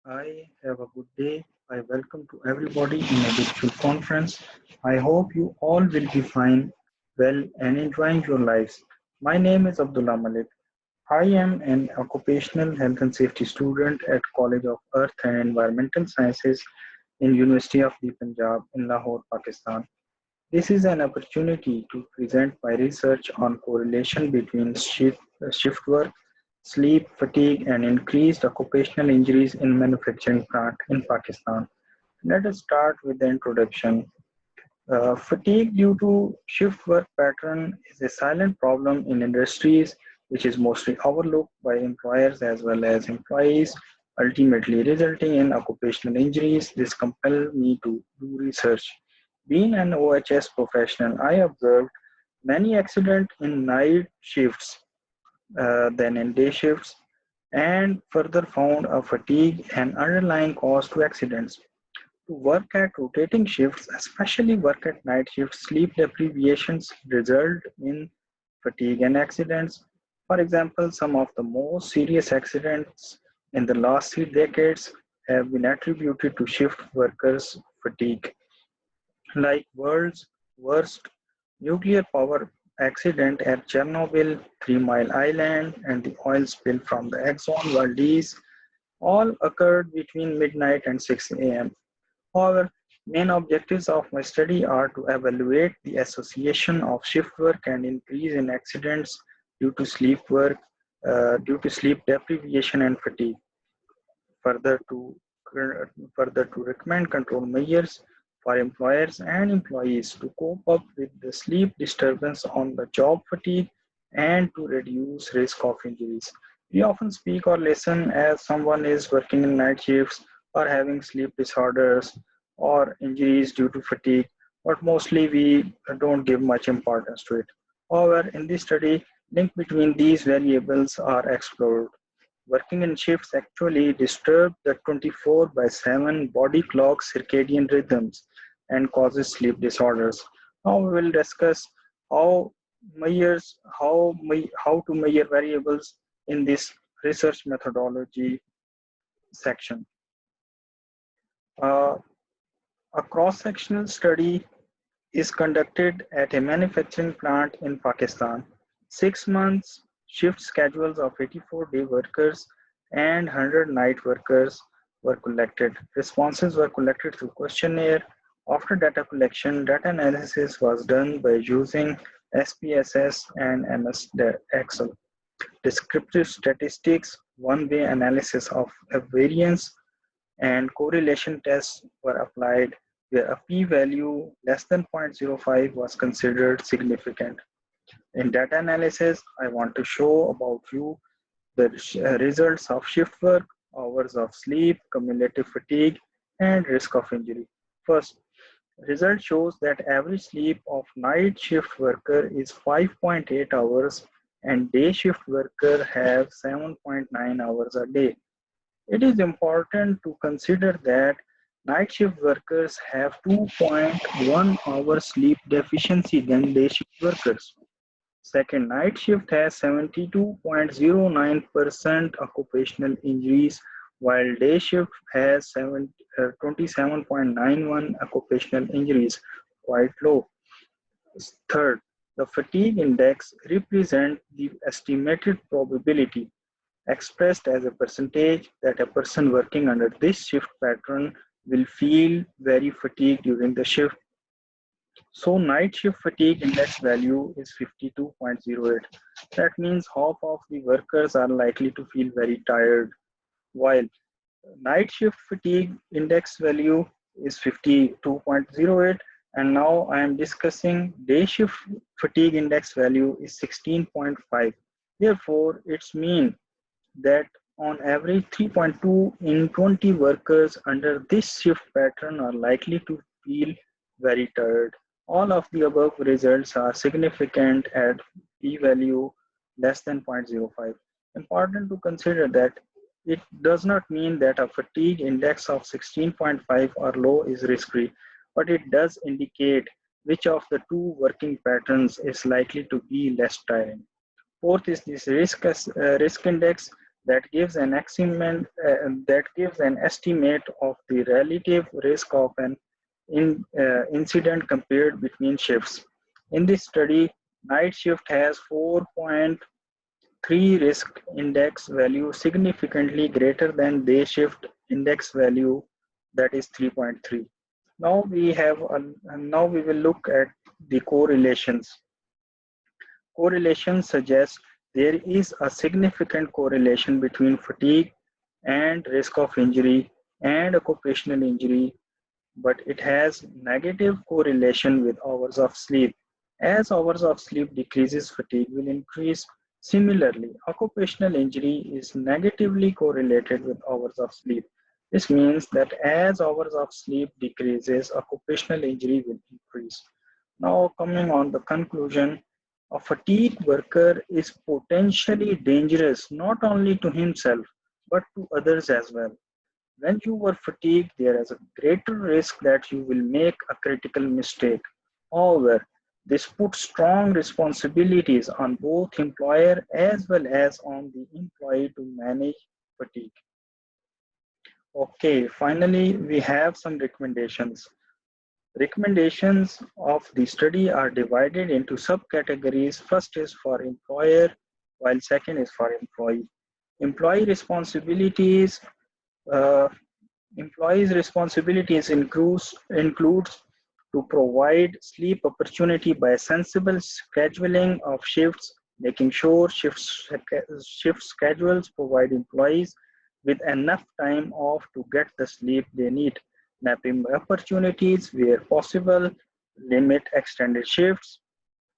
I have a good day. I welcome to everybody in a virtual conference. I hope you all will be fine, well, and enjoying your lives. My name is Abdullah Malik. I am an occupational health and safety student at College of Earth and Environmental Sciences in University of the Punjab in Lahore, Pakistan. This is an opportunity to present my research on correlation between shift work, sleep, fatigue, and increased occupational injuries in manufacturing plant in Pakistan. Let us start with the introduction. Fatigue due to shift work pattern is a silent problem in industries which is mostly overlooked by employers as well as employees, ultimately resulting in occupational injuries. This compelled me to do research. Being an OHS professional, I observed many accidents in night shifts than in day shifts and further found a fatigue and underlying cause to accidents. To work at rotating shifts, especially work at night shifts, sleep deprivations result in fatigue and accidents. For example, some of the most serious accidents in the last 3 decades have been attributed to shift workers' fatigue, like world's worst nuclear power accident at Chernobyl, 3 Mile Island, and the oil spill from the Exxon Valdez all occurred between midnight and 6 a.m. However, main objectives of my study are to evaluate the association of shift work and increase in accidents due to due to sleep deprivation and fatigue. Further to further to recommend control measures for employers and employees to cope up with the sleep disturbance on the job fatigue and to reduce risk of injuries. We often speak or listen as someone is working in night shifts or having sleep disorders or injuries due to fatigue, but mostly we don't give much importance to it. However, in this study, link between these variables are explored. Working in shifts actually disturb the 24 by 7 body clock circadian rhythms and causes sleep disorders. Now we will discuss how how to measure variables in this research methodology section. Uh, a cross-sectional study is conducted at a manufacturing plant in Pakistan. 6 months shift schedules of 84-day workers and 100 night workers were collected. Responses were collected through questionnaire. After data collection, data analysis was done by using SPSS and MS Excel. Descriptive statistics, one-way analysis of a variance, and correlation tests were applied where a p-value less than 0.05 was considered significant. In data analysis, I want to show about you the results of shift work, hours of sleep, cumulative fatigue, and risk of injury. First, result shows that average sleep of night shift worker is 5.8 hours and day shift worker have 7.9 hours a day. It is important to consider that night shift workers have 2.1 hours sleep deficiency than day shift workers. Second, night shift has 72.09% occupational injuries, while day shift has 27.91 occupational injuries, quite low. Third, the fatigue index represents the estimated probability expressed as a percentage that a person working under this shift pattern will feel very fatigued during the shift. So night shift fatigue index value is 52.08. That means half of the workers are likely to feel very tired, while night shift fatigue index value is 52.08. And now I am discussing day shift fatigue index value is 16.5. Therefore, its mean that on average 3.2 in 20 workers under this shift pattern are likely to feel very tired. All of the above results are significant at p-value less than 0.05. Important to consider that it does not mean that a fatigue index of 16.5 or low is risk-free, but it does indicate which of the two working patterns is likely to be less tiring. Fourth is this risk index. that gives an estimate of the relative risk of an incident compared between shifts. In this study, night shift has 4.3 risk index value, significantly greater than day shift index value, that is 3.3. Now we will look at the correlations. Correlation suggests there is a significant correlation between fatigue and risk of injury and occupational injury, but it has negative correlation with hours of sleep. As hours of sleep decreases, fatigue will increase. Similarly, occupational injury is negatively correlated with hours of sleep. This means that as hours of sleep decreases, occupational injury will increase. Now, coming on the conclusion, a fatigued worker is potentially dangerous not only to himself but to others as well. When you are fatigued, there is a greater risk that you will make a critical mistake. However, this puts strong responsibilities on both employer as well as on the employee to manage fatigue. Okay, finally, we have some recommendations. Recommendations of the study are divided into subcategories. First is for employer, while second is for employee. Employee responsibilities uh, Employees' responsibilities includes to provide sleep opportunity by sensible scheduling of shifts, making sure shift schedules provide employees with enough time off to get the sleep they need, mapping opportunities where possible, limit extended shifts.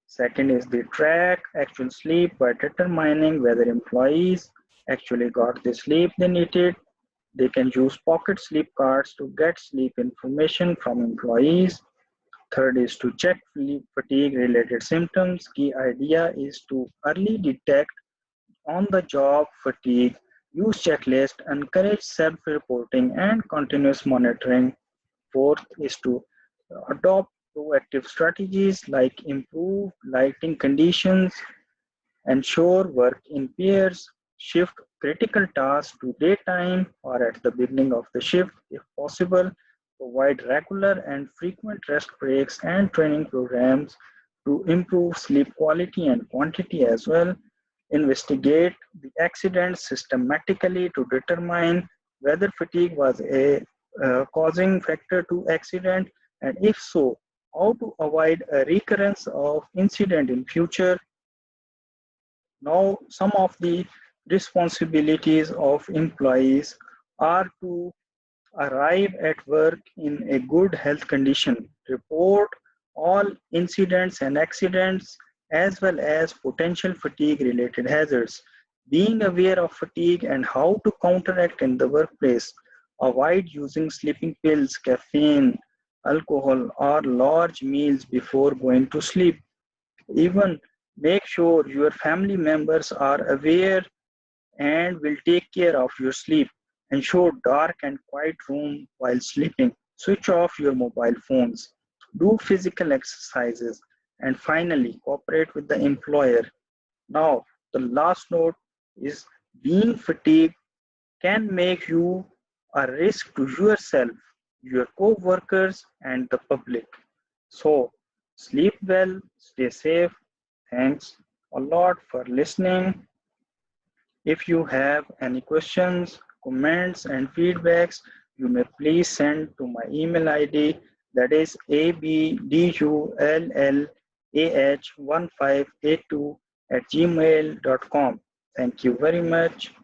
Second is the track actual sleep by determining whether employees actually got the sleep they needed. They can use pocket sleep cards to get sleep information from employees. Third is to check fatigue related symptoms. Key idea is to early detect on the job fatigue, use checklist, encourage self-reporting and continuous monitoring. Fourth is to adopt proactive strategies like improved lighting conditions, ensure work in pairs, shift critical tasks to daytime or at the beginning of the shift if possible, provide regular and frequent rest breaks and training programs to improve sleep quality and quantity as well, investigate the accident systematically to determine whether fatigue was a causing factor to accident, and if so, how to avoid a recurrence of incident in future. Now, some of the responsibilities of employees are to arrive at work in a good health condition, report all incidents and accidents, as well as potential fatigue related hazards, being aware of fatigue and how to counteract in the workplace, avoid using sleeping pills, caffeine, alcohol, or large meals before going to sleep. Even make sure your family members are aware and will take care of your sleep. Ensure dark and quiet room while sleeping. Switch off your mobile phones. Do physical exercises. And finally, cooperate with the employer. Now, the last note is being fatigued can make you a risk to yourself, your co-workers, and the public. So, sleep well, stay safe. Thanks a lot for listening. If you have any questions, comments, and feedbacks, you may please send to my email ID, that is abdullah1582 at gmail.com. Thank you very much.